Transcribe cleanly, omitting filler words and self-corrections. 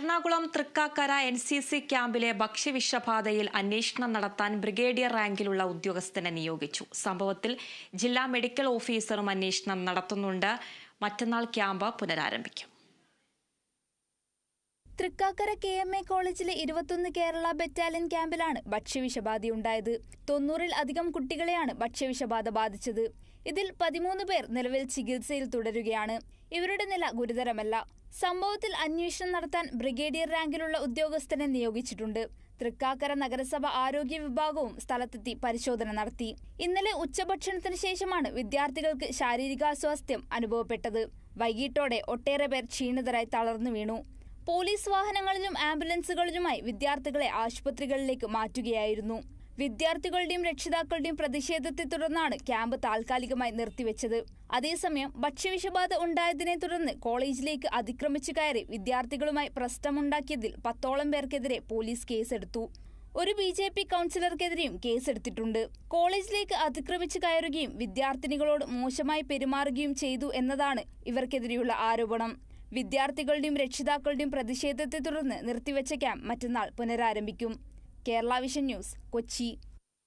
Ernakulam Thrikkakara NCC ക്യാമ്പിലെ ഭക്ഷ്യവിഷബാധയിൽ അന്വേഷണം നടത്താൻ ബ്രിഗേഡിയർ റാങ്കിലുള്ള ഉദ്യോഗസ്ഥനെ നിയോഗിച്ചു. സംഭവത്തിൽ ജില്ലാ മെഡിക്കൽ ഓഫീസറും അന്വേഷണം നടത്തുന്നുണ്ട്. മറ്റന്നാൾ ക്യാമ്പ് പുനരാരംഭിക്കും. തൃക്കാക്കര KMA കോളേജിലെ 21 കേരള ബറ്റാലിയൻ ക്യാമ്പിലാണ് ഭക്ഷ്യവിഷബാധയുണ്ടായത്. 90-ൽ അധികം കുട്ടികളെയാണ് ഭക്ഷ്യവിഷബാധ ബാധിച്ചത്. ഇതിൽ 13 പേർ നിലവിൽ ചികിത്സയിൽ തുടരുകയാണ്. ഇവരുടെ നില ഗുരുതരമല്ല. സംഭവത്തിൽ അന്വേഷണം നടത്താൻ ബ്രിഗേഡിയർ റാങ്കിലുള്ള ഉദ്യോഗസ്ഥനെ നിയോഗിച്ചിട്ടുണ്ട്. തൃക്കാക്കര നഗരസഭ ആരോഗ്യ വിഭാഗവും സ്ഥലത്തെത്തി പരിശോധന നടത്തി. ഇന്നലെ ഉച്ചഭക്ഷണത്തിന് ശേഷമാണ് വിദ്യാർത്ഥികൾക്ക് ശാരീരികാസ്വാസ്ഥ്യം അനുഭവപ്പെട്ടത്. വൈകിട്ടോടെ ഒട്ടേറെ പേർ ക്ഷീണിതരായി തളർന്നു വീണു. പോലീസ് വാഹനങ്ങളിലും ആംബുലൻസുകളിലുമായി വിദ്യാർത്ഥികളെ ആശുപത്രികളിലേക്ക് മാറ്റുകയായിരുന്നു. വിദ്യാർത്ഥികളുടെയും രക്ഷിതാക്കളുടെയും പ്രതിഷേധത്തെ തുടർന്നാണ് ക്യാമ്പ് താൽക്കാലികമായി നിർത്തിവെച്ചത്. അതേസമയം ഭക്ഷ്യവിഷബാധ ഉണ്ടായതിനെ തുടർന്ന് കോളേജിലേക്ക് അതിക്രമിച്ചു കയറി വിദ്യാർത്ഥികളുമായി പ്രശ്നമുണ്ടാക്കിയതിൽ 10ഓളം പേർക്കെതിരെ പോലീസ് കേസെടുത്തു. ഒരു BJP കൗൺസിലർക്കെതിരെയും കേസെടുത്തിട്ടുണ്ട്. കോളേജിലേക്ക് അതിക്രമിച്ചു കയറുകയും വിദ്യാർത്ഥിനികളോട് മോശമായി പെരുമാറുകയും ചെയ്തു എന്നതാണ് ഇവർക്കെതിരെയുള്ള ആരോപണം. വിദ്യാർത്ഥികളുടെയും രക്ഷിതാക്കളുടെയും പ്രതിഷേധത്തെ തുടർന്ന് നിർത്തിവെച്ച ക്യാമ്പ് മറ്റന്നാൾ പുനരാരംഭിക്കും. Kerala vision news, Kochi.